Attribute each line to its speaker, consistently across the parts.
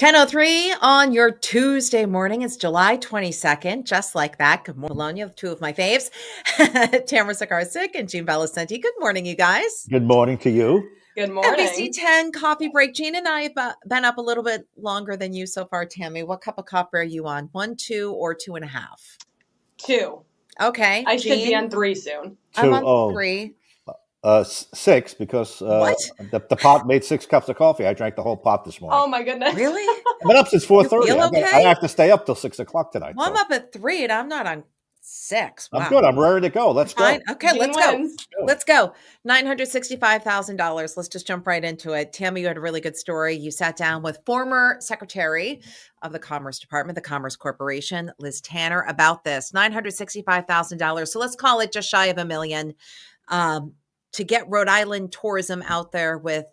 Speaker 1: 10:03 on your Tuesday morning. It's July 22nd, just like that. Good morning, Bologna, two of my faves, Tamara Sacharczyk and Jean Valicenti. Good morning, you guys.
Speaker 2: Good morning to you.
Speaker 3: Good morning.
Speaker 1: NBC 10 coffee break. Jean and I have been up a little bit longer than you so far, Tammy. What cup of coffee are you on? 1, 2, or 2.5?
Speaker 3: 2.
Speaker 1: Okay.
Speaker 3: I should be on 3 soon.
Speaker 1: I'm on 3.
Speaker 2: 6 because the pot made 6 cups of coffee. I drank the whole pot this morning.
Speaker 3: Oh my goodness!
Speaker 1: Really?
Speaker 2: I've been up since 4:30.
Speaker 1: You feel okay?
Speaker 2: I have to stay up till 6 o'clock tonight.
Speaker 1: Well, I'm up at 3 and I'm not on 6. Wow.
Speaker 2: I'm good. I'm ready to go. Let's go.
Speaker 1: Okay, let's go. Let's go. $965,000. Let's just jump right into it. Tammy, you had a really good story. You sat down with former Secretary of the Commerce Department, the Commerce Corporation, Liz Tanner, about this $965,000. So let's call it just shy of $1 million to get Rhode Island tourism out there with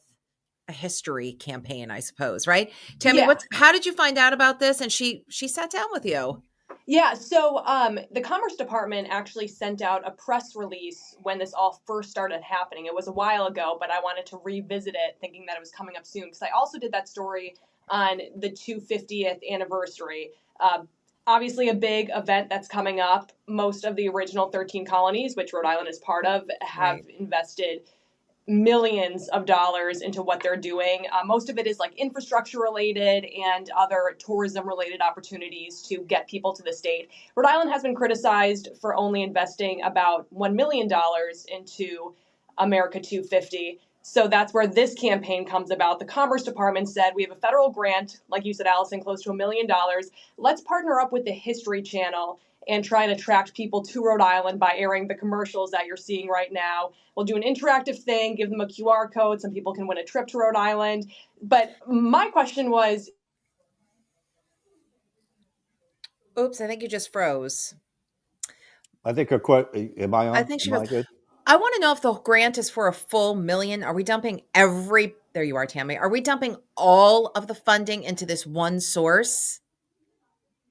Speaker 1: a history campaign, I suppose, right? Tammy, how did you find out about this? And she sat down with you.
Speaker 3: Yeah, so the Commerce Department actually sent out a press release when this all first started happening. It was a while ago, but I wanted to revisit it thinking that it was coming up soon because I also did that story on the 250th anniversary. Obviously a big event that's coming up. Most of the original 13 colonies, which Rhode Island is part of, have invested millions of dollars into what they're doing. Most of it is like infrastructure related and other tourism related opportunities to get people to the state. Rhode Island has been criticized for only investing about $1 million into America 250. So that's where this campaign comes about. The Commerce Department said, we have a federal grant, like you said, Allison, close to $1 million. Let's partner up with the History Channel and try and attract people to Rhode Island by airing the commercials that you're seeing right now. We'll do an interactive thing, give them a QR code. Some people can win a trip to Rhode Island. But my question was...
Speaker 1: Oops, I think you just froze.
Speaker 2: I think am I on?
Speaker 1: I think she was. I want to know if the grant is for a full $1 million. Are we dumping there you are, Tammy. Are we dumping all of the funding into this one source?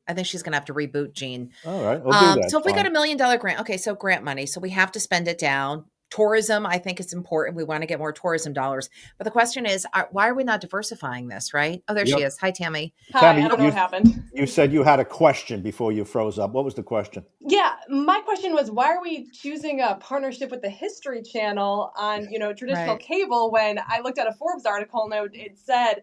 Speaker 1: I think she's going to have to reboot, Jean.
Speaker 2: All right, we'll do that.
Speaker 1: So if we got $1 million grant, okay, so grant money. So we have to spend it down. Tourism, I think it's important. We want to get more tourism dollars. But the question is, why are we not diversifying this, right? Oh, there she is. Hi, Tammy.
Speaker 3: Hi, I don't know what happened.
Speaker 2: You said you had a question before you froze up. What was the question?
Speaker 3: Yeah, my question was, why are we choosing a partnership with the History Channel on, traditional cable when I looked at a Forbes article and it said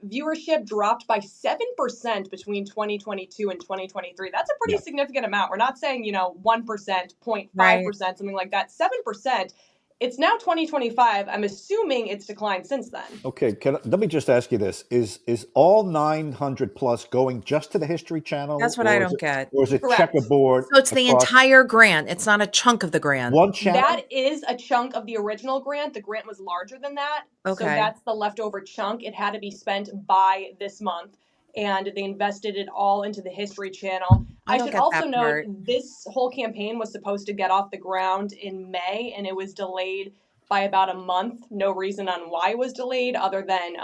Speaker 3: viewership dropped by 7% between 2022 and 2023. That's a pretty significant amount. We're not saying, 1%, 0.5%, something like that. 7%. It's now 2025. I'm assuming it's declined since then.
Speaker 2: Okay, let me just ask you this. Is all 900 plus going just to the History Channel?
Speaker 1: That's what I don't get.
Speaker 2: Or is it checkerboard?
Speaker 1: So it's the entire grant. It's not a chunk of the grant.
Speaker 2: One channel?
Speaker 3: That is a chunk of the original grant. The grant was larger than that.
Speaker 1: Okay.
Speaker 3: So that's the leftover chunk. It had to be spent by this month. And they invested it all into the History Channel. I should also note this whole campaign was supposed to get off the ground in May, and it was delayed by about a month. No reason on why it was delayed other than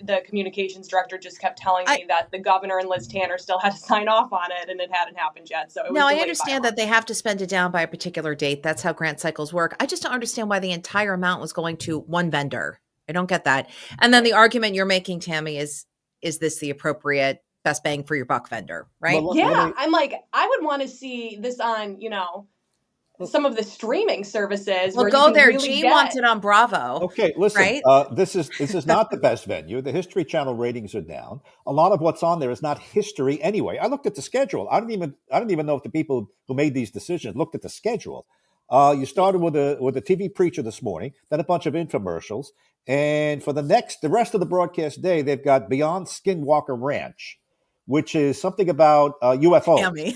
Speaker 3: the communications director just kept telling me that the governor and Liz Tanner still had to sign off on it, and it hadn't happened yet. So it was
Speaker 1: I understand that they have to spend it down by a particular date. That's how grant cycles work. I just don't understand why the entire amount was going to one vendor. I don't get that. And then the argument you're making, Tammy, is this the appropriate best bang for your buck vendor, right?
Speaker 3: Well, I'm like, I would want to see this on, some of the streaming services.
Speaker 1: Well, go there. Jean wants it on Bravo.
Speaker 2: Okay, listen,
Speaker 1: right?
Speaker 2: This is not the best venue. The History Channel ratings are down. A lot of what's on there is not history anyway. I looked at the schedule. I don't even know if the people who made these decisions looked at the schedule. You started with a TV preacher this morning, then a bunch of infomercials. And for the rest of the broadcast day, they've got Beyond Skinwalker Ranch, which is something about UFOs.
Speaker 1: Yummy.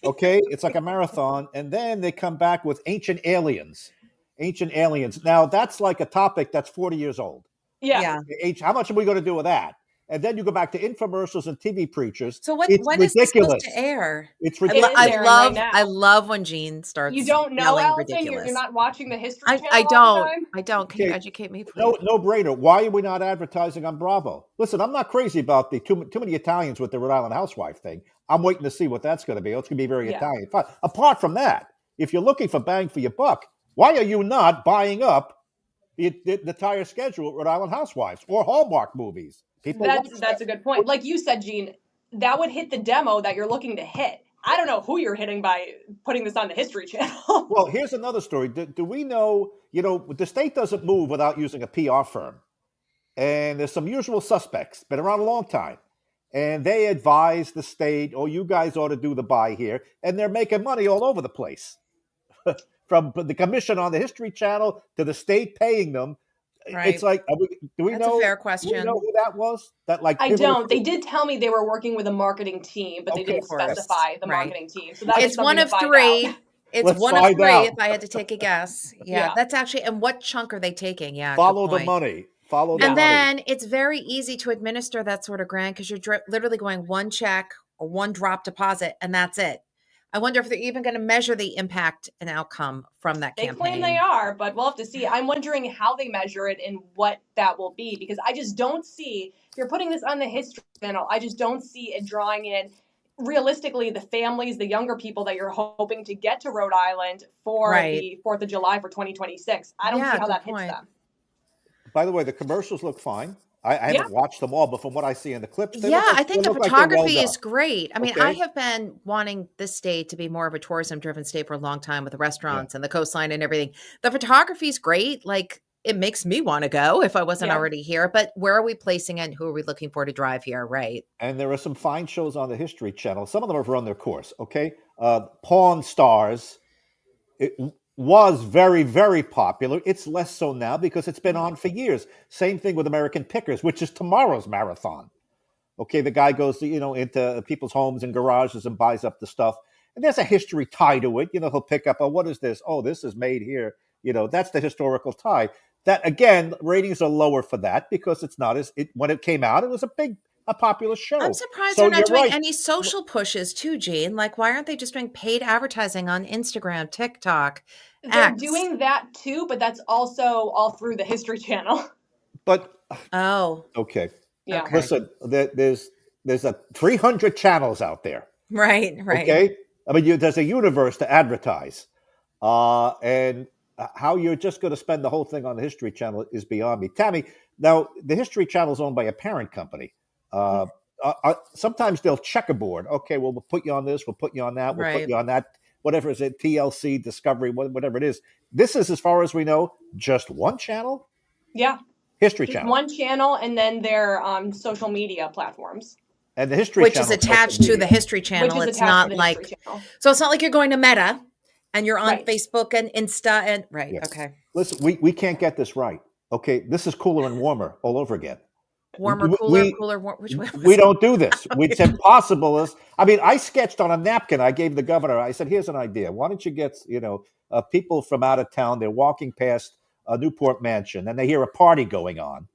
Speaker 2: Okay, it's like a marathon. And then they come back with Ancient Aliens. Now, that's like a topic that's 40 years old.
Speaker 3: Yeah.
Speaker 2: How much are we going to do with that? And then you go back to infomercials and TV preachers.
Speaker 1: So when is this supposed to air?
Speaker 2: It's ridiculous.
Speaker 1: I love when Jean starts.
Speaker 3: You don't know, Allison? You're not watching the History Channel.
Speaker 1: I don't. Can you educate me, please?
Speaker 2: No brainer. Why are we not advertising on Bravo? Listen, I'm not crazy about the too many Italians with the Rhode Island housewife thing. I'm waiting to see what that's going to be. It's going to be very Italian. But apart from that, if you're looking for bang for your buck, why are you not buying up the entire schedule of Rhode Island Housewives or Hallmark movies? People
Speaker 3: That's a good point. Like you said, Gene, that would hit the demo that you're looking to hit. I don't know who you're hitting by putting this on the History Channel.
Speaker 2: Well, here's another story. Do we know, the state doesn't move without using a PR firm. And there's some usual suspects, been around a long time. And they advise the state, oh, you guys ought to do the buy here. And they're making money all over the place. From the commission on the History Channel to the state paying them.
Speaker 1: Right.
Speaker 2: It's like, do we
Speaker 1: That's
Speaker 2: know?
Speaker 1: a fair question.
Speaker 2: Do we know who that was?
Speaker 3: I don't. They did tell me they were working with a marketing team, but they didn't specify the marketing team. So that's
Speaker 1: one of three. It's one of three. If I had to take a guess, that's actually. And what chunk are they taking? Yeah,
Speaker 2: follow the money. Follow the money.
Speaker 1: And then it's very easy to administer that sort of grant because you're literally going one check or one drop deposit, and that's it. I wonder if they're even going to measure the impact and outcome from that campaign.
Speaker 3: They claim they are, but we'll have to see. I'm wondering how they measure it and what that will be, because I just don't see, if you're putting this on the History Channel, I just don't see it drawing in, realistically, the families, the younger people that you're hoping to get to Rhode Island for the 4th of July for 2026. I don't see how that hits them.
Speaker 2: By the way, the commercials look fine. I haven't watched them all, but from what I see in the clips,
Speaker 1: I think the photography is great. I mean, I have been wanting this state to be more of a tourism-driven state for a long time with the restaurants and the coastline and everything. The photography is great. Like, it makes me want to go if I wasn't already here. But where are we placing it? And who are we looking for to drive here? Right.
Speaker 2: And there are some fine shows on the History Channel. Some of them have run their course. Okay, Pawn Stars. It was very, very popular. It's less so now because it's been on for years. Same thing with American Pickers, which is tomorrow's marathon. Okay, the guy goes, into people's homes and garages and buys up the stuff. And there's a history tie to it. He'll pick up, what is this? Oh, this is made here. That's the historical tie. That, again, ratings are lower for that because it's not when it came out, it was a popular show.
Speaker 1: I'm surprised they're not doing any social pushes too, Gene. Like, why aren't they just doing paid advertising on Instagram, TikTok?
Speaker 3: They're doing that too, but that's also all through the History Channel.
Speaker 2: But
Speaker 3: okay.
Speaker 2: Yeah. Listen, there's 300 channels out there.
Speaker 1: Right.
Speaker 2: Okay. I mean, there's a universe to advertise, and how you're just going to spend the whole thing on the History Channel is beyond me. Tammy, now the History Channel is owned by a parent company. Sometimes they'll checkerboard. Okay, well, we'll put you on this. We'll put you on that. We'll put you on that. Whatever is it, TLC, Discovery, whatever it is. This is, as far as we know, just one channel?
Speaker 3: Yeah.
Speaker 2: History Channel.
Speaker 3: One channel and then their social media platforms.
Speaker 2: And the History
Speaker 1: Which
Speaker 2: Channel.
Speaker 1: Which is attached to the History Channel. It's not like... So it's not like you're going to Meta and you're on Facebook and Insta and... Right, okay.
Speaker 2: Listen, we can't get this right. Okay, this is Cooler and Warmer all over again.
Speaker 1: Warmer, cooler. Which way
Speaker 2: we don't do this. It's impossible. I sketched on a napkin. I gave the governor. I said, "Here's an idea. Why don't you get people from out of town? They're walking past a Newport mansion and they hear a party going on,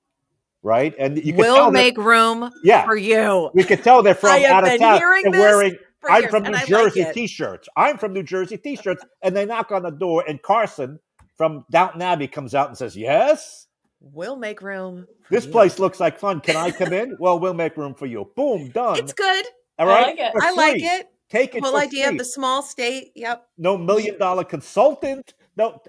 Speaker 2: right? And you can
Speaker 1: we'll make room for you.
Speaker 2: We can tell they're from out of town. They're wearing. I'm from New Jersey T-shirts. I'm from New Jersey T-shirts, and they knock on the door, and Carson from Downton Abbey comes out and says, "Yes."
Speaker 1: We'll make room.
Speaker 2: This place looks like fun. Can I come in? Well, we'll make room for you. Boom, done.
Speaker 1: It's good.
Speaker 2: All right.
Speaker 3: I like it.
Speaker 1: I like it.
Speaker 2: Take it.
Speaker 1: The whole idea of the small state. Yep.
Speaker 2: No $1 million consultant. No.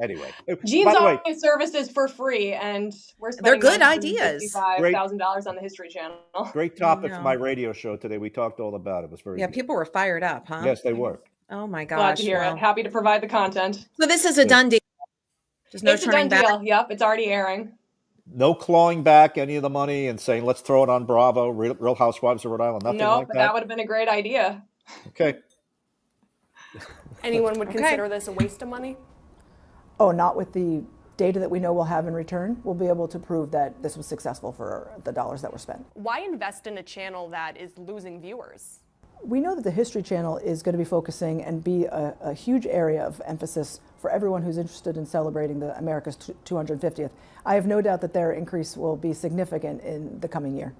Speaker 2: Anyway,
Speaker 3: Gene's offering services for free, and we're spending
Speaker 1: they're good ideas.
Speaker 3: $55,000 on the History Channel.
Speaker 2: Great topic for my radio show today. We talked all about it. It was very good.
Speaker 1: People were fired up, huh?
Speaker 2: Yes, they were.
Speaker 1: Oh my gosh.
Speaker 3: Glad to hear it. Happy to provide the content.
Speaker 1: So this is a done deal. There's no turning back.
Speaker 3: Deal. Yep, it's already airing.
Speaker 2: No clawing back any of the money and saying, let's throw it on Bravo, Real Housewives of Rhode Island. Nothing like that.
Speaker 3: But that would have been a great idea.
Speaker 2: Okay.
Speaker 4: Anyone would consider this a waste of money?
Speaker 5: Oh, not with the data that we know we'll have in return. We'll be able to prove that this was successful for the dollars that were spent.
Speaker 4: Why invest in a channel that is losing viewers?
Speaker 5: We know that the History Channel is going to be focusing and be a huge area of emphasis for everyone who's interested in celebrating the America's 250th. I have no doubt that their increase will be significant in the coming year.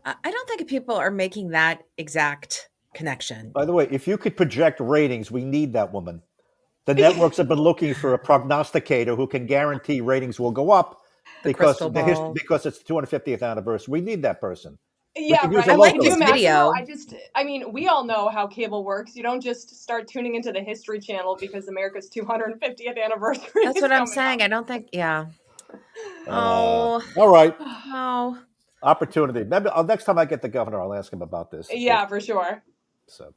Speaker 1: I don't think people are making that exact connection.
Speaker 2: By the way, if you could project ratings, we need that woman. The networks have been looking for a prognosticator who can guarantee ratings will go up because it's the 250th anniversary. We need that person.
Speaker 3: Yeah, right. I like this video. We all know how cable works. You don't just start tuning into the History Channel because America's 250th anniversary.
Speaker 1: That's what I'm saying. I don't think, Oh,
Speaker 2: All right.
Speaker 1: no.
Speaker 2: Opportunity. Maybe next time I get the governor, I'll ask him about this.
Speaker 3: Yeah, for sure.
Speaker 2: So.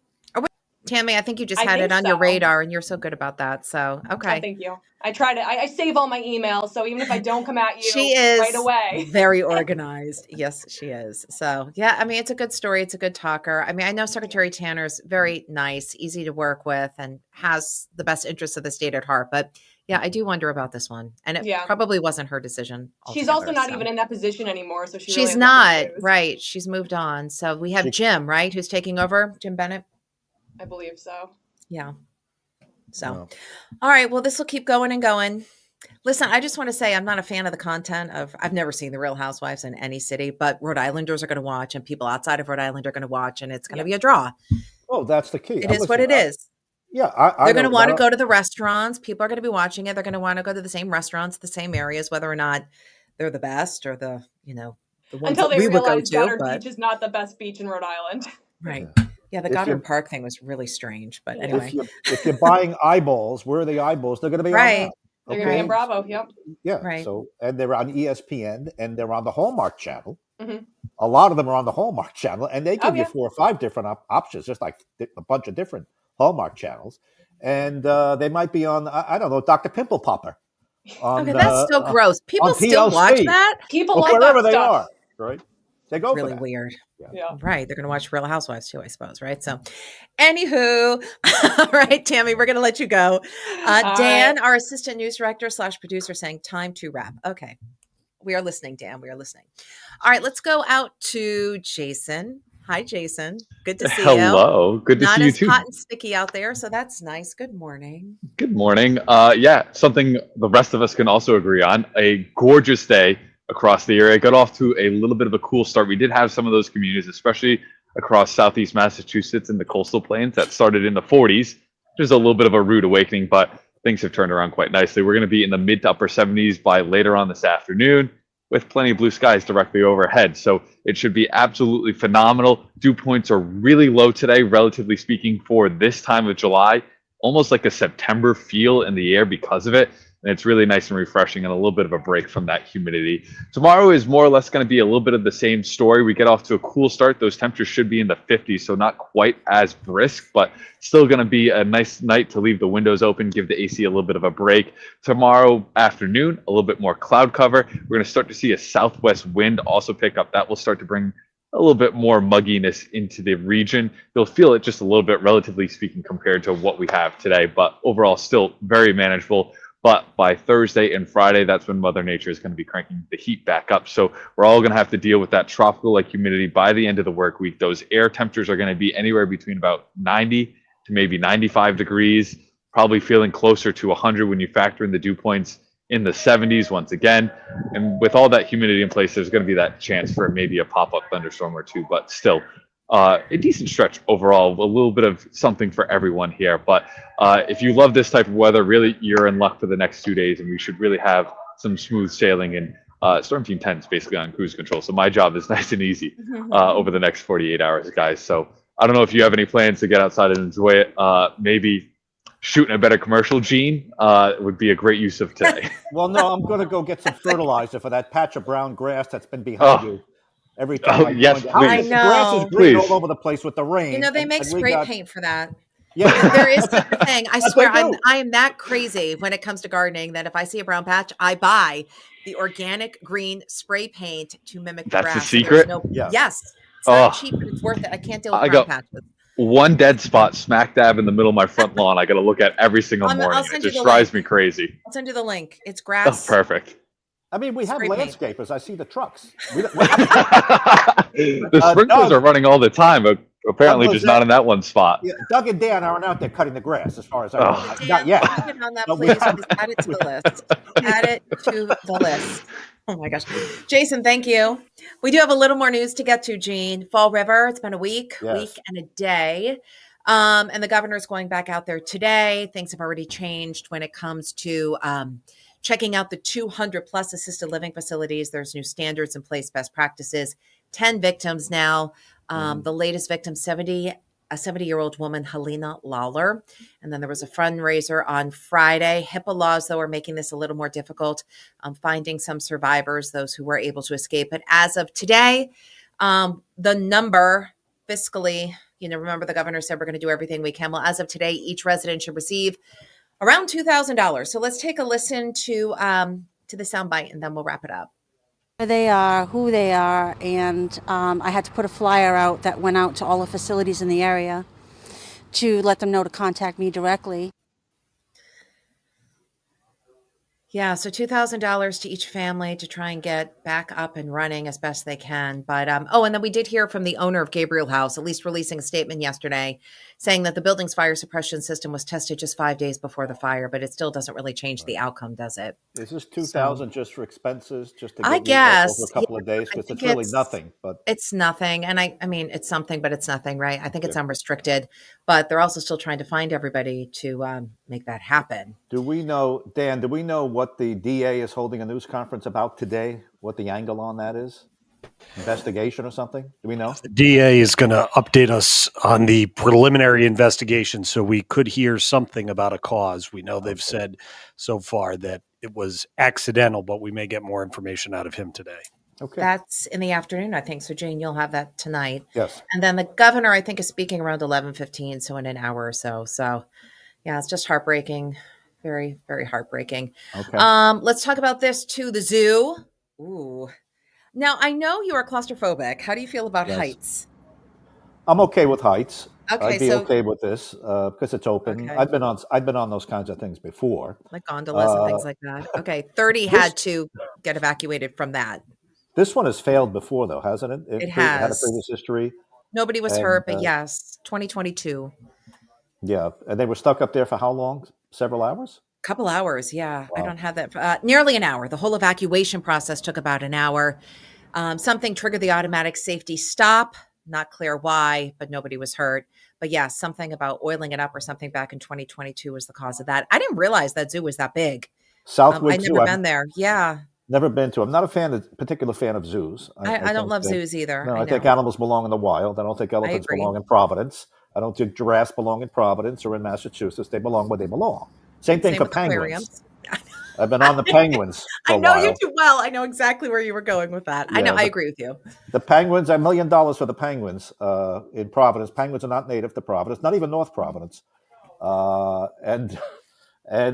Speaker 1: Tammy, I think you just
Speaker 3: I
Speaker 1: had it
Speaker 3: think
Speaker 1: on your
Speaker 3: so.
Speaker 1: radar, and you're so good about that. So,
Speaker 3: Oh,
Speaker 1: okay.
Speaker 3: thank you. I try to. I save all my emails, so even if I don't come at you
Speaker 1: She is
Speaker 3: right away.
Speaker 1: very organized. Yes, she is. So, yeah, I mean, it's a good story. It's a good talker. I mean, I know Secretary Tanner's very nice, easy to work with, and has the best interests of the state at heart. But yeah, I do wonder about this one. And it probably wasn't her decision.
Speaker 3: She's also not even in that position anymore. So
Speaker 1: she's
Speaker 3: really
Speaker 1: not, right. She's moved on. So we have Jim, right? Who's taking over? Jim Bennett?
Speaker 3: I believe so.
Speaker 1: Yeah. So, all right. Well, this will keep going and going. Listen, I just want to say I'm not a fan of the content of, I've never seen The Real Housewives in any city, but Rhode Islanders are going to watch and people outside of Rhode Island are going to watch, and it's going to be a draw.
Speaker 2: Oh, that's the key.
Speaker 1: It is what it is.
Speaker 2: Yeah.
Speaker 1: They're going to want to go to the restaurants. People are going to be watching it. They're going to want to go to the same restaurants, the same areas, whether or not they're the best or the ones
Speaker 3: until
Speaker 1: that
Speaker 3: they
Speaker 1: we would go
Speaker 3: realize
Speaker 1: to.
Speaker 3: Goddard Beach is not the best beach in Rhode Island.
Speaker 1: Right. Yeah, the Goddard Park thing was really strange, but anyway.
Speaker 2: If you're buying eyeballs, where are the eyeballs? They're going to be
Speaker 1: right.
Speaker 2: on
Speaker 3: They're going to be on Bravo. Yep.
Speaker 2: Yeah.
Speaker 1: Right.
Speaker 2: So, and they're on ESPN and they're on the Hallmark Channel.
Speaker 3: Mm-hmm.
Speaker 2: A lot of them are on the Hallmark Channel, and they give you 4 or 5 different options, just like a bunch of different Hallmark channels. And they might be on, I don't know, Dr. Pimple Popper.
Speaker 1: Okay, that's still gross. People still watch that?
Speaker 3: People like
Speaker 2: wherever
Speaker 3: that
Speaker 2: they
Speaker 3: stuff.
Speaker 2: are, right? They go
Speaker 1: really
Speaker 2: for that.
Speaker 1: weird.
Speaker 3: Yeah.
Speaker 1: Right. They're going to watch Real Housewives too, I suppose. Right. So, anywho, all right, Tammy, we're going to let you go. Dan, our assistant news director / producer, saying time to wrap. Okay. We are listening, Dan. We are listening. All right. Let's go out to Jason. Hi, Jason. Good to see you.
Speaker 6: Hello. Good to see you too.
Speaker 1: Not as hot and sticky out there, so that's nice. Good morning.
Speaker 6: Good morning. Yeah, something the rest of us can also agree on. A gorgeous day across the area. Got off to a little bit of a cool start. We did have some of those communities, especially across southeast Massachusetts and the coastal plains, that started in the 40s. There's a little bit of a rude awakening, but things have turned around quite nicely. We're going to be in the mid to upper 70s by later on this afternoon, with plenty of blue skies directly overhead. So it should be absolutely phenomenal. Dew points are really low today, relatively speaking, for this time of July. Almost like a September feel in the air because of it. And it's really nice and refreshing and a little bit of a break from that humidity. Tomorrow is more or less going to be a little bit of the same story. We get off to a cool start. Those temperatures should be in the 50s, so not quite as brisk, but still going to be a nice night to leave the windows open, give the AC a little bit of a break. Tomorrow afternoon, a little bit more cloud cover. We're going to start to see a southwest wind also pick up. That will start to bring a little bit more mugginess into the region. You'll feel it just a little bit, relatively speaking, compared to what we have today, but overall still very manageable. But by Thursday and Friday, that's when Mother Nature is going to be cranking the heat back up. So we're all going to have to deal with that tropical-like humidity by the end of the work week. Those air temperatures are going to be anywhere between about 90 to maybe 95 degrees, probably feeling closer to 100 when you factor in the dew points in the 70s once again. And with all that humidity in place, there's going to be that chance for maybe a pop-up thunderstorm or two, but still a decent stretch overall, a little bit of something for everyone here. But if you love this type of weather, really, you're in luck for the next 2 days, and we should really have some smooth sailing. And Storm Team 10 is basically on cruise control, so my job is nice and easy over the next 48 hours, guys. So I don't know if you have any plans to get outside and enjoy it. Maybe shooting a better commercial, Gene, would be a great use of today.
Speaker 2: Well, no, I'm going to go get some fertilizer for that patch of brown grass that's been behind you. Every time
Speaker 6: yes, please.
Speaker 1: I know.
Speaker 2: The grass is green all over the place with the rain.
Speaker 1: You know, they make spray paint for that.
Speaker 2: Yeah,
Speaker 1: there is such a thing. I swear, I am that crazy when it comes to gardening that if I see a brown patch, I buy the organic green spray paint to mimic the grass.
Speaker 6: That's the secret?
Speaker 1: Yes. It's not cheap, but it's worth it. I can't deal with brown patches.
Speaker 6: One dead spot smack dab in the middle of my front lawn. I got to look at every single morning. It just drives me crazy.
Speaker 1: I'll send you the link. It's grass.
Speaker 6: Oh, perfect.
Speaker 2: I mean, we have landscapers. I see the trucks.
Speaker 6: The sprinklers are running all the time, but apparently just not in that one spot.
Speaker 2: Yeah, Doug and Dan aren't out there cutting the grass, as far as I know.
Speaker 1: Dan,
Speaker 2: not yet.
Speaker 1: Get on that, please. Add it to the list. Add it to the list. Oh my gosh. Jason, thank you. We do have a little more news to get to, Gene. Fall River, it's been a week and a day. And the governor's going back out there today. Things have already changed when it comes to checking out the 200 plus assisted living facilities. There's new standards in place, best practices, 10 victims now. The latest victim, 70 a 70-year-old woman, Helena Lawler. And then there was a fundraiser on Friday. HIPAA laws, though, are making this a little more difficult. Finding some survivors, those who were able to escape. But as of today, the number fiscally, remember the governor said we're going to do everything we can. Well, as of today, each resident should receive around $2,000. So let's take a listen to the soundbite, and then we'll wrap it up.
Speaker 7: Where they are, who they are, and I had to put a flyer out that went out to all the facilities in the area to let them know to contact me directly.
Speaker 1: Yeah, so $2,000 to each family to try and get back up and running as best they can. But and then we did hear from the owner of Gabriel House, at least releasing a statement yesterday, saying that the building's fire suppression system was tested just 5 days before the fire, but it still doesn't really change the outcome, does it?
Speaker 2: Is this $2,000 just for expenses, just to
Speaker 1: I
Speaker 2: get
Speaker 1: guess
Speaker 2: over a couple of days? Because it's really nothing. But
Speaker 1: it's nothing, and I mean it's something, but it's nothing, right? I think it's unrestricted, but they're also still trying to find everybody to make that happen.
Speaker 2: do we know, Dan? Do we know what the DA is holding a news conference about today? What the angle on that is? Investigation or something? Do we know?
Speaker 8: The DA is going to update us on the preliminary investigation, so we could hear something about a cause. We know they've said so far that it was accidental, but we may get more information out of him today.
Speaker 2: Okay.
Speaker 1: That's in the afternoon, I think. So, Jane, you'll have that tonight.
Speaker 2: Yes.
Speaker 1: And then the governor, I think, is speaking around 11:15, so in an hour or so. So, yeah, it's just heartbreaking. Very, very heartbreaking.
Speaker 2: Okay.
Speaker 1: Let's talk about this too. The zoo. Ooh. Now, I know you are claustrophobic. How do you feel about heights?
Speaker 2: I'm okay with heights.
Speaker 1: Okay,
Speaker 2: I'd be
Speaker 1: so
Speaker 2: okay with this because it's open.
Speaker 1: Okay.
Speaker 2: I've been on those kinds of things before.
Speaker 1: like gondolas and things like that. Okay, 30 had to get evacuated from that.
Speaker 2: This one has failed before, though, hasn't it?
Speaker 1: It
Speaker 2: had a
Speaker 1: has.
Speaker 2: previous history.
Speaker 1: Nobody was
Speaker 2: And,
Speaker 1: hurt, but yes, 2022.
Speaker 2: Yeah, and they were stuck up there for how long? Several hours?
Speaker 1: Couple hours, yeah. I
Speaker 2: Wow.
Speaker 1: don't have that. Nearly an hour. The whole evacuation process took about an hour. Something triggered the automatic safety stop. Not clear why, but nobody was hurt. But yeah, something about oiling it up or something back in 2022 was the cause of that. I didn't realize that zoo was that big.
Speaker 2: Southwood
Speaker 1: I've
Speaker 2: Zoo.
Speaker 1: never
Speaker 2: I've
Speaker 1: been there. Yeah.
Speaker 2: never been to. I'm not a particular fan of zoos.
Speaker 1: I don't
Speaker 2: think
Speaker 1: love
Speaker 2: that-
Speaker 1: zoos either.
Speaker 2: No,
Speaker 1: I
Speaker 2: I think
Speaker 1: know.
Speaker 2: animals belong in the wild. I don't think elephants
Speaker 1: agree.
Speaker 2: belong in Providence. I don't think giraffes belong in Providence or in Massachusetts. They belong where they belong. Same thing
Speaker 1: Same
Speaker 2: for
Speaker 1: with
Speaker 2: penguins.
Speaker 1: aquariums.
Speaker 2: I've been on the penguins for
Speaker 1: I
Speaker 2: a
Speaker 1: know
Speaker 2: while.
Speaker 1: you too well. I know exactly where you were going with that. I know.
Speaker 2: Yeah,
Speaker 1: I agree with you.
Speaker 2: The penguins, $1 million for the penguins in Providence. Penguins are not native to Providence, not even North Providence. And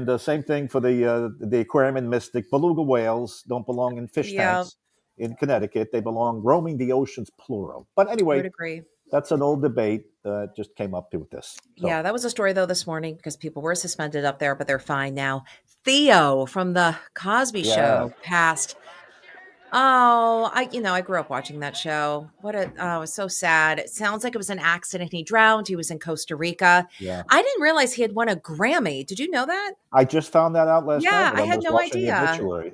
Speaker 2: the same thing for the aquarium in Mystic. Beluga whales don't belong in fish
Speaker 1: Yeah.
Speaker 2: tanks in Connecticut. They belong roaming the oceans, plural. But
Speaker 1: I would
Speaker 2: anyway,
Speaker 1: agree.
Speaker 2: that's an old debate that just came up with this. So,
Speaker 1: Yeah, that was a story though this morning because people were suspended up there, but they're fine now. Theo from the Cosby
Speaker 2: Yeah.
Speaker 1: Show passed. Oh, I grew up watching that show. It was so sad. It sounds like it was an accident. He drowned. He was in Costa Rica.
Speaker 2: yeah.
Speaker 1: I didn't realize he had won a Grammy. Did you know that?
Speaker 2: I just found that out last
Speaker 1: Yeah,
Speaker 2: night when
Speaker 1: I had
Speaker 2: was
Speaker 1: no
Speaker 2: watching
Speaker 1: idea.
Speaker 2: the obituary.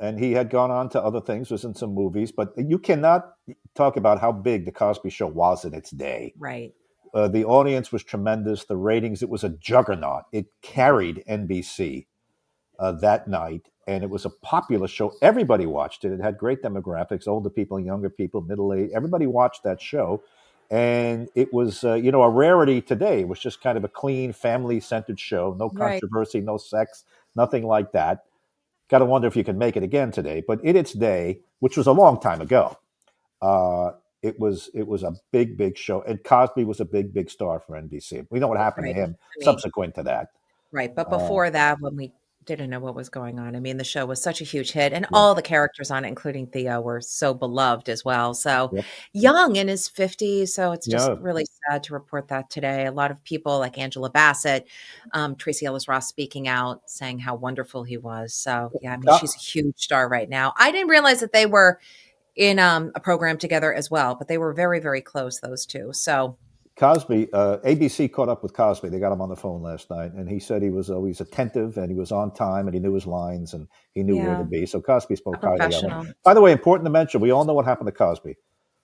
Speaker 2: And he had gone on to other things, was in some movies, but you cannot talk about how big the Cosby Show was in its day.
Speaker 1: Right.
Speaker 2: The audience was tremendous. The ratings, it was a juggernaut. It carried NBC that night, and it was a popular show. Everybody watched it. It had great demographics, older people, younger people, middle-aged. Everybody watched that show. And it was, a rarity today. It was just kind of a clean, family-centered show. No
Speaker 1: Right.
Speaker 2: controversy, no sex, nothing like that. Got to wonder if you can make it again today. But in its day, which was a long time ago, it was a big, big show. And Cosby was a big, big star for NBC. We know what happened
Speaker 1: Right.
Speaker 2: to him
Speaker 1: I mean-
Speaker 2: subsequent to that.
Speaker 1: Right. But before that, when we didn't know what was going on, I mean, the show was such a huge hit, and all the characters on it, including Theo, were so beloved as well. So
Speaker 2: Yep.
Speaker 1: young in his 50s. So it's just
Speaker 2: Yeah.
Speaker 1: really sad to report that today. A lot of people like Angela Bassett, Tracy Ellis Ross speaking out, saying how wonderful he was. So yeah, I mean,
Speaker 2: Yeah.
Speaker 1: she's a huge star right now. I didn't realize that they were in a program together as well, but they were very, very close, those two. So
Speaker 2: Cosby, ABC caught up with Cosby. They got him on the phone last night, and he said he was always attentive and he was on time and he knew his lines and he knew where
Speaker 1: Yeah.
Speaker 2: to be. So Cosby spoke highly of
Speaker 1: professional.
Speaker 2: him. By the way, important to mention, we all know what happened to Cosby.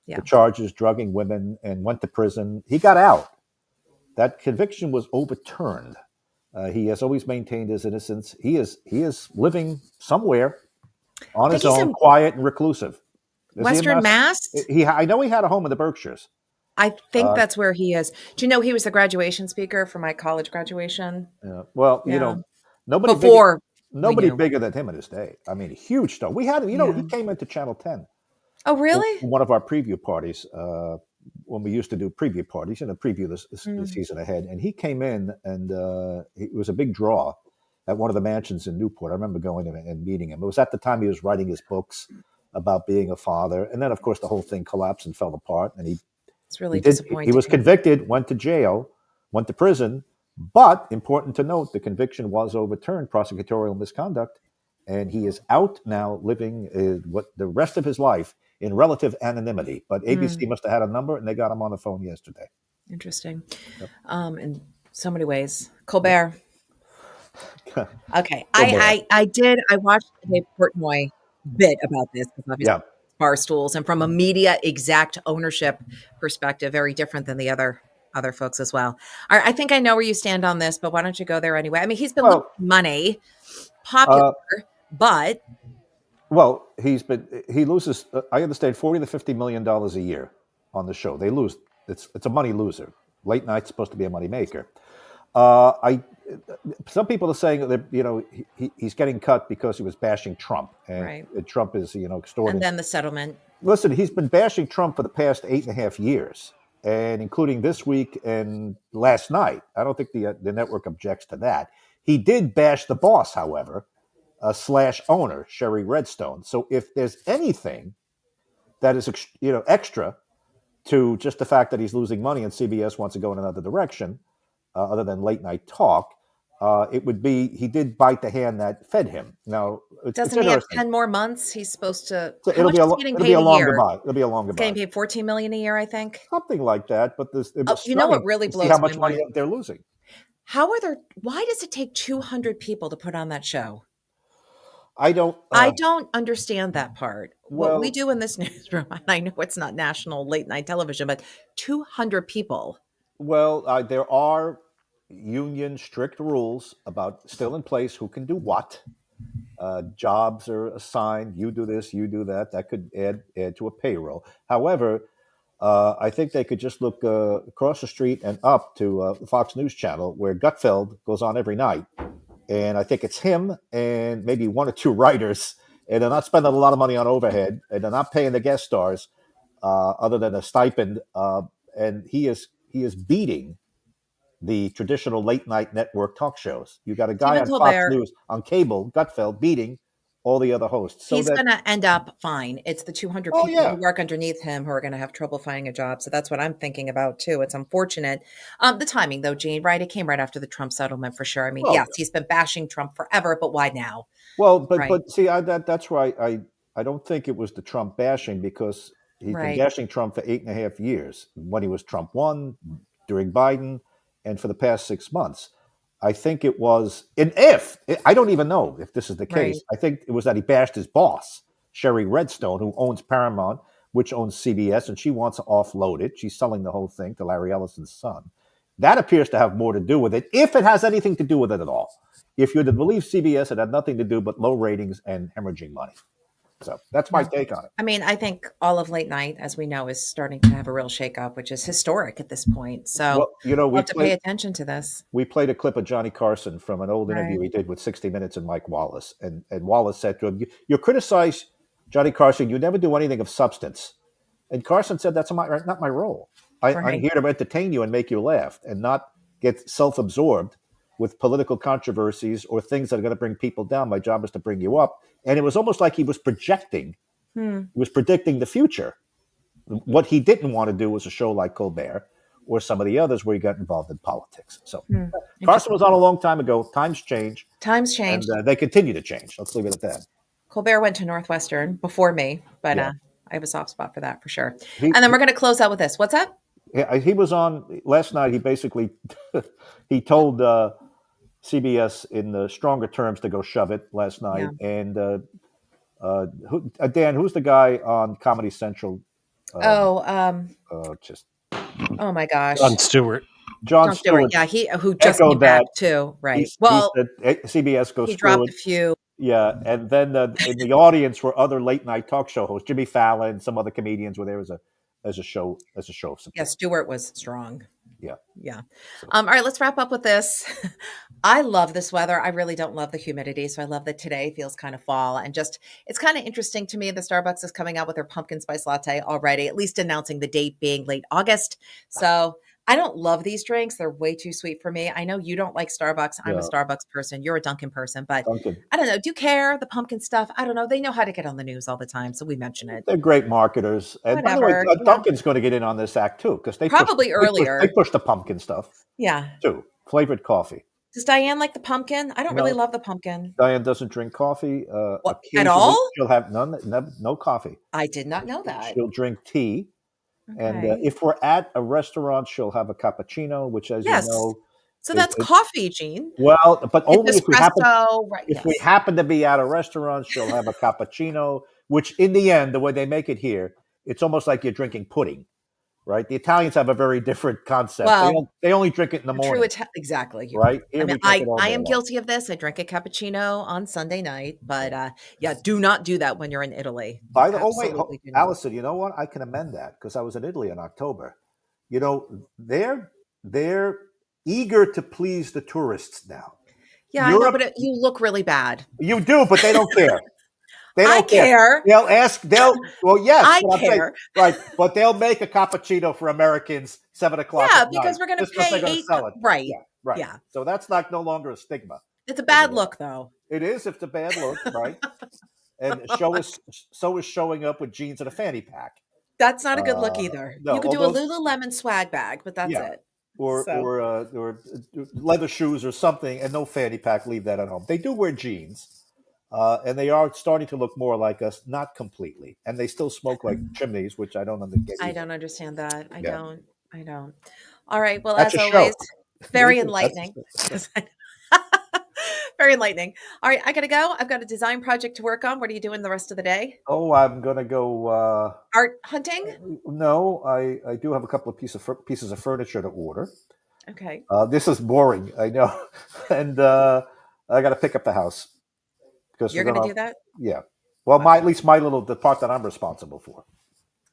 Speaker 1: Yeah.
Speaker 2: The charges, drugging women, and went to prison. He got out. That conviction was overturned. He has always maintained his innocence. He is living somewhere on his
Speaker 1: think he's
Speaker 2: own,
Speaker 1: in
Speaker 2: quiet and reclusive. Is he in
Speaker 1: Western Mass.
Speaker 2: I know he had a home in the Berkshires.
Speaker 1: I think that's where he is. Do you know he was the graduation speaker for my college graduation?
Speaker 2: Yeah. Well,
Speaker 1: Yeah.
Speaker 2: nobody
Speaker 1: Before we
Speaker 2: nobody
Speaker 1: knew.
Speaker 2: bigger than him in his day. I mean, a huge star. We had him.
Speaker 1: Yeah.
Speaker 2: He came into Channel 10.
Speaker 1: Oh, really?
Speaker 2: One of our preview parties when we used to do preview parties, preview the season ahead. And he came in, and it was a big draw at one of the mansions in Newport. I remember going in and meeting him. It was at the time he was writing his books about being a father. And then, of course, the whole thing collapsed and fell apart. And
Speaker 1: it's really disappointing.
Speaker 2: He was convicted, went to jail, went to prison. But important to note, the conviction was overturned, prosecutorial misconduct. And he is out now living what the rest of his life in relative anonymity. But ABC must have had a number, and they got him on the phone yesterday.
Speaker 1: Interesting. Yep. In so many ways. Colbert. Okay. I watched the Dave Portnoy bit about this because obviously bar stools, and from a media exact ownership perspective, very different than the other folks as well. I think I know where you stand on this, but why don't you go there anyway? I mean, he's been losing money, popular, but
Speaker 2: he loses. I understand $40 to $50 million a year on the show. They lose. It's a money loser. Late night's supposed to be a money maker. Some people are saying that he's getting cut because he was bashing Trump, and Trump is extorting.
Speaker 1: And then the settlement.
Speaker 2: Listen, he's been bashing Trump for the past 8.5 years, and including this week and last night. I don't think the network objects to that. He did bash the boss, however, / owner Sherry Redstone. So if there's anything that is extra to just the fact that he's losing money and CBS wants to go in another direction, other than late night talk, it would be he did bite the hand that fed him. Now,
Speaker 1: doesn't he have 10 more months? He's supposed to.
Speaker 2: So it'll be a long goodbye. It'll be a long goodbye.
Speaker 1: Getting paid $14 million a year, I think.
Speaker 2: Something like that. But
Speaker 1: you know what really blows
Speaker 2: how much
Speaker 1: my
Speaker 2: money they're losing?
Speaker 1: Why does it take 200 people to put on that show?
Speaker 2: I don't
Speaker 1: understand that part. What we do in this newsroom, and I know it's not national late night television, but 200 people.
Speaker 2: Well, there are union strict rules still in place who can do what. Jobs are assigned. You do this, you do that. That could add to a payroll. However, I think they could just look across the street and up to the Fox News channel where Gutfeld goes on every night. And I think it's him and maybe one or two writers. And they're not spending a lot of money on overhead. And they're not paying the guest stars other than a stipend. And he is beating the traditional late night network talk shows. You got a guy on Fox News on cable, Gutfeld, beating all the other hosts.
Speaker 1: So he's going to end up fine. It's the 200 people who work underneath him who are going to have trouble finding a job. So that's what I'm thinking about too. It's unfortunate. The timing though, Gene, right? It came right after the Trump settlement for sure. I mean, yes, he's been bashing Trump forever, but why now?
Speaker 2: Well, but see, that's why I don't think it was the Trump bashing, because he's been bashing Trump for 8.5 years, when he was Trump 1, during Biden, and for the past 6 months. I think it was, I don't even know if this is the case. I think it was that he bashed his boss, Sherry Redstone, who owns Paramount, which owns CBS, and she wants to offload it. She's selling the whole thing to Larry Ellison's son. That appears to have more to do with it, if it has anything to do with it at all. If you're to believe CBS, it had nothing to do but low ratings and hemorrhaging money. So that's my take on it.
Speaker 1: I mean, I think all of late night, as we know, is starting to have a real shakeup, which is historic at this point. So we have to pay attention to this.
Speaker 2: We played a clip of Johnny Carson from an old interview he did with 60 Minutes and Mike Wallace. And Wallace said to him, you criticize Johnny Carson, you never do anything of substance. And Carson said, that's not my role. I'm here to entertain you and make you laugh, and not get self-absorbed with political controversies or things that are going to bring people down. My job is to bring you up. And it was almost like he was projecting. He was predicting the future. What he didn't want to do was a show like Colbert or some of the others where he got involved in politics. So Carson was on a long time ago. Times change. And they continue to change. Let's leave it at that.
Speaker 1: Colbert went to Northwestern before me, but I have a soft spot for that for sure. And then we're going to close out with this. What's up?
Speaker 2: Yeah, he was on last night. He basically he told CBS in the stronger terms to go shove it last night. And Dan, who's the guy on Comedy Central?
Speaker 1: Oh my gosh, Jon Stewart. Yeah, who just came back too, right? He
Speaker 2: said, CBS goes.
Speaker 1: He dropped a few.
Speaker 2: Yeah, and then in the audience were other late night talk show hosts, Jimmy Fallon, some other comedians. Where there was as a show of support.
Speaker 1: Yeah, Stewart was strong.
Speaker 2: Yeah.
Speaker 1: Yeah.
Speaker 2: So-
Speaker 1: All right, let's wrap up with this. I love this weather. I really don't love the humidity. So I love that today feels kind of fall. And just, it's kind of interesting to me. The Starbucks is coming out with their pumpkin spice latte already, at least announcing the date being late August. So I don't love these drinks. They're way too sweet for me. I know you don't like Starbucks. I'm a
Speaker 2: Yeah.
Speaker 1: Starbucks person. You're a Dunkin' person, but
Speaker 2: Dunkin'.
Speaker 1: I don't know. Do you care? The pumpkin stuff? I don't know. They know how to get on the news all the time. So we mention it.
Speaker 2: They're great marketers. And by the way,
Speaker 1: Whatever, yeah.
Speaker 2: Dunkin's going to get in on this act too, because they
Speaker 1: Probably earlier.
Speaker 2: They push the pumpkin stuff
Speaker 1: Yeah.
Speaker 2: too. Flavored coffee.
Speaker 1: Does Diane like the pumpkin? I don't really
Speaker 2: No.
Speaker 1: love the pumpkin.
Speaker 2: Diane doesn't drink coffee.
Speaker 1: What, at
Speaker 2: Occasionally
Speaker 1: all?
Speaker 2: She'll have no coffee.
Speaker 1: I did not know that.
Speaker 2: She'll drink tea. And
Speaker 1: Okay.
Speaker 2: if we're at a restaurant, she'll have a cappuccino, which, as
Speaker 1: Yes.
Speaker 2: you know,
Speaker 1: So that's
Speaker 2: it-
Speaker 1: coffee, Jean.
Speaker 2: well, but only if we happen.
Speaker 1: Espresso, right?
Speaker 2: If
Speaker 1: Yes.
Speaker 2: we happen to be at a restaurant, she'll have a cappuccino, which in the end, the way they make it here, it's almost like you're drinking pudding, right? The Italians have a very different concept.
Speaker 1: Well,
Speaker 2: they only drink it in the morning,
Speaker 1: exactly.
Speaker 2: right? Here
Speaker 1: I
Speaker 2: we
Speaker 1: mean,
Speaker 2: drink it all
Speaker 1: I
Speaker 2: day
Speaker 1: am
Speaker 2: long.
Speaker 1: guilty of this. I drink a cappuccino on Sunday night, but yeah, do not do that when you're in Italy.
Speaker 2: By the wait,
Speaker 1: Absolutely do not.
Speaker 2: Allison, you know what? I can amend that because I was in Italy in October. You know, they're eager to please the tourists now.
Speaker 1: Yeah, I know,
Speaker 2: Europe-
Speaker 1: but you look really bad.
Speaker 2: You do, but they don't care. They don't
Speaker 1: I care.
Speaker 2: They'll ask. Well, yes,
Speaker 1: I
Speaker 2: but I'm saying,
Speaker 1: care.
Speaker 2: right? But they'll make a cappuccino for Americans 7:00.
Speaker 1: Yeah,
Speaker 2: at
Speaker 1: because
Speaker 2: night,
Speaker 1: we're going to
Speaker 2: just 'cause
Speaker 1: pay
Speaker 2: they're gonna
Speaker 1: $8.
Speaker 2: sell it.
Speaker 1: Right.
Speaker 2: Yeah, right.
Speaker 1: Yeah.
Speaker 2: So that's no longer a stigma.
Speaker 1: It's a bad look, though.
Speaker 2: It is if it's a bad look, right? And so is showing up with jeans and a fanny pack,
Speaker 1: That's not a good look either.
Speaker 2: no,
Speaker 1: You could do
Speaker 2: all
Speaker 1: a Lululemon swag bag, but that's
Speaker 2: Yeah.
Speaker 1: it.
Speaker 2: or
Speaker 1: So-
Speaker 2: or leather shoes or something, and no fanny pack. Leave that at home. They do wear jeans, and they are starting to look more like us, not completely, and they still smoke like chimneys, which I don't understand.
Speaker 1: I don't understand that. I
Speaker 2: Yeah.
Speaker 1: don't. All right. Well,
Speaker 2: That's
Speaker 1: as
Speaker 2: a show.
Speaker 1: always, very
Speaker 2: That's-
Speaker 1: enlightening.
Speaker 2: yeah.
Speaker 1: Very enlightening. All right, I gotta go. I've got a design project to work on. What are you doing the rest of the day?
Speaker 2: Oh, I'm gonna go.
Speaker 1: Art hunting?
Speaker 2: No, I do have a couple of pieces of furniture to order.
Speaker 1: Okay.
Speaker 2: This is boring, I know, and I got to pick up the house because
Speaker 1: You're gonna do that?
Speaker 2: Yeah. Well, at least the part that I'm responsible for,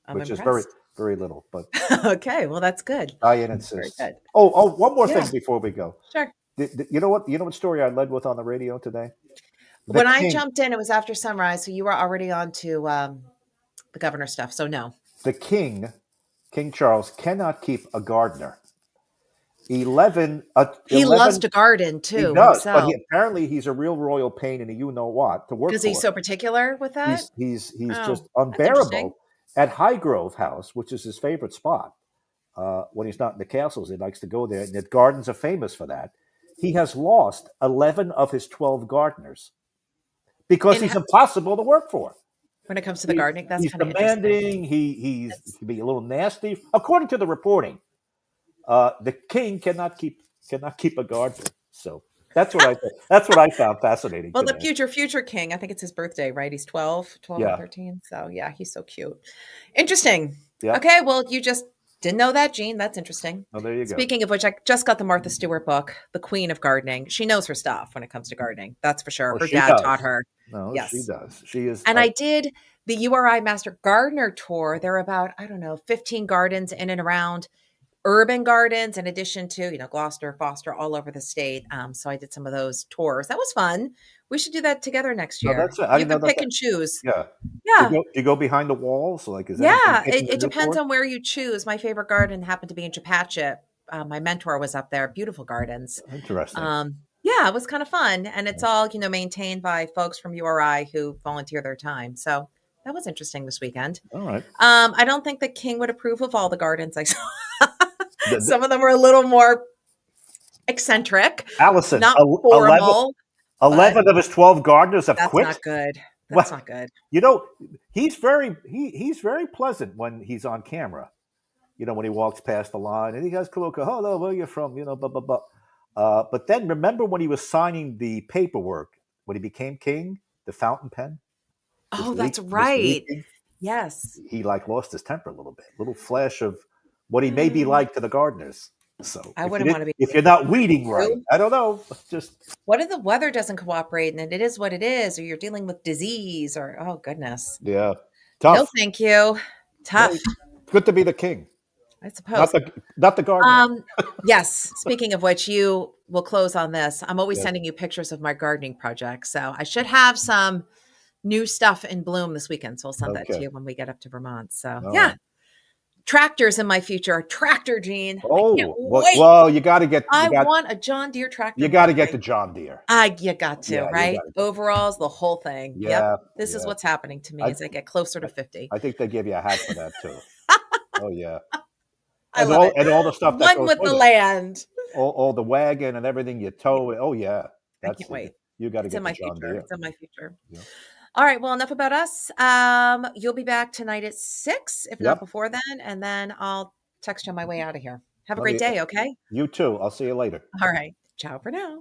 Speaker 1: I'm
Speaker 2: which is
Speaker 1: impressed.
Speaker 2: very little, but
Speaker 1: Okay, well that's good.
Speaker 2: Diane insists.
Speaker 1: good.
Speaker 2: Oh, one more
Speaker 1: Yeah.
Speaker 2: thing before we go.
Speaker 1: Sure.
Speaker 2: You know what story I led with on the radio today?
Speaker 1: When I
Speaker 2: king-
Speaker 1: jumped in, it was after sunrise, so you were already on to the governor stuff. So no.
Speaker 2: the King Charles, cannot keep a gardener. 11.
Speaker 1: He
Speaker 2: 11
Speaker 1: loves to garden too
Speaker 2: He does,
Speaker 1: himself.
Speaker 2: but apparently he's a real royal pain in a you know what to work
Speaker 1: Is
Speaker 2: for.
Speaker 1: he so particular with that?
Speaker 2: He's
Speaker 1: Oh,
Speaker 2: just
Speaker 1: interesting.
Speaker 2: unbearable. At Highgrove House, which is his favorite spot, when he's not in the castles, he likes to go there, and the gardens are famous for that. He has lost 11 of his 12 gardeners because
Speaker 1: And
Speaker 2: he's impossible to work for.
Speaker 1: When it comes to the gardening, that's
Speaker 2: He's
Speaker 1: kind of interesting.
Speaker 2: demanding. He can be a little nasty. According to the reporting, the king cannot keep a gardener. So that's what I found fascinating.
Speaker 1: Well, the
Speaker 2: today.
Speaker 1: future king, I think it's his birthday, right? He's 12
Speaker 2: Yeah.
Speaker 1: or 13. So yeah, he's so cute. Interesting.
Speaker 2: Yeah.
Speaker 1: Okay, well, you just didn't know that, Jean. That's interesting.
Speaker 2: Oh, there you go.
Speaker 1: Speaking of which, I just got the Martha Stewart book, The Queen of Gardening. She knows her stuff when it comes to gardening. That's for sure.
Speaker 2: Oh,
Speaker 1: Her
Speaker 2: she
Speaker 1: dad
Speaker 2: does.
Speaker 1: taught her.
Speaker 2: No,
Speaker 1: Yes.
Speaker 2: she does. She is.
Speaker 1: And I did the URI Master Gardener Tour. There are about, 15 gardens in and around urban gardens, in addition to, Gloucester, Foster, all over the state. So I did some of those tours. That was fun. We should do that together next
Speaker 2: No,
Speaker 1: year.
Speaker 2: that's it. I
Speaker 1: You
Speaker 2: know
Speaker 1: can
Speaker 2: that-
Speaker 1: pick and choose.
Speaker 2: Yeah.
Speaker 1: Yeah.
Speaker 2: Do you go behind the walls? Like, is
Speaker 1: Yeah.
Speaker 2: anything hidden
Speaker 1: It
Speaker 2: to
Speaker 1: depends
Speaker 2: look
Speaker 1: on where you choose. My favorite garden happened to be in Chepachet. My mentor was up there. Beautiful gardens.
Speaker 2: for? Interesting.
Speaker 1: Yeah, it was kind of fun. And it's all, maintained by folks from URI who volunteer their time. So that was interesting this weekend.
Speaker 2: All right.
Speaker 1: I don't think the king would approve of all the gardens I saw.
Speaker 2: The-
Speaker 1: Some of them were a little more eccentric,
Speaker 2: Allison,
Speaker 1: not
Speaker 2: 11
Speaker 1: formal.
Speaker 2: 11 of his 12 gardeners have
Speaker 1: That's
Speaker 2: quit.
Speaker 1: not good.
Speaker 2: Well,
Speaker 1: That's not good.
Speaker 2: He's very pleasant when he's on camera. When he walks past the line and he goes, hello, where you from? Blah, blah, blah. But then remember when he was signing the paperwork when he became king, the fountain pen?
Speaker 1: Oh,
Speaker 2: was
Speaker 1: that's
Speaker 2: was
Speaker 1: right.
Speaker 2: leaking.
Speaker 1: Yes.
Speaker 2: He lost his temper a little bit. Little flash of what he may be like to the gardeners. So
Speaker 1: I
Speaker 2: if
Speaker 1: wouldn't
Speaker 2: you
Speaker 1: wanna
Speaker 2: didn't-
Speaker 1: be-
Speaker 2: if you're not weeding right.
Speaker 1: True.
Speaker 2: I don't know. Just
Speaker 1: What if the weather doesn't cooperate and it is what it is, or you're dealing with disease, or oh goodness.
Speaker 2: yeah, tough.
Speaker 1: No, thank you. Tough.
Speaker 2: Good to be the king,
Speaker 1: I suppose.
Speaker 2: not the gardener.
Speaker 1: Yes. Speaking of which, you will close on this. I'm always
Speaker 2: Yes.
Speaker 1: sending you pictures of my gardening project. So I should have some new stuff in bloom this weekend. So I'll send that to
Speaker 2: Okay.
Speaker 1: you when we get up to Vermont. So
Speaker 2: All
Speaker 1: yeah.
Speaker 2: right.
Speaker 1: Tractors in my future. Tractor Gene. I can't
Speaker 2: Oh,
Speaker 1: wait.
Speaker 2: well, you got to get.
Speaker 1: I want a John Deere tractor.
Speaker 2: You got to get the John Deere.
Speaker 1: You got to,
Speaker 2: Yeah, you
Speaker 1: right?
Speaker 2: gotta get-
Speaker 1: Overalls, the whole thing.
Speaker 2: Yeah,
Speaker 1: Yep. This is
Speaker 2: yeah.
Speaker 1: what's happening to me as I get closer to 50.
Speaker 2: I think they give you a hat for that too. Oh yeah.
Speaker 1: I love it.
Speaker 2: And all the stuff that
Speaker 1: One
Speaker 2: goes
Speaker 1: with the
Speaker 2: it.
Speaker 1: land.
Speaker 2: All the wagon and everything you tow. Oh yeah.
Speaker 1: I can't wait.
Speaker 2: You got to
Speaker 1: It's
Speaker 2: get
Speaker 1: in
Speaker 2: the
Speaker 1: my
Speaker 2: John
Speaker 1: future.
Speaker 2: Deere.
Speaker 1: It's in my future.
Speaker 2: Yeah.
Speaker 1: All right. Well, enough about us. You'll be back tonight at 6, if not
Speaker 2: Yep.
Speaker 1: before then. And then I'll text you on my way out of here. Have a
Speaker 2: Let
Speaker 1: great
Speaker 2: me-
Speaker 1: day. Okay.
Speaker 2: You too. I'll see you later.
Speaker 1: All right. Ciao for now.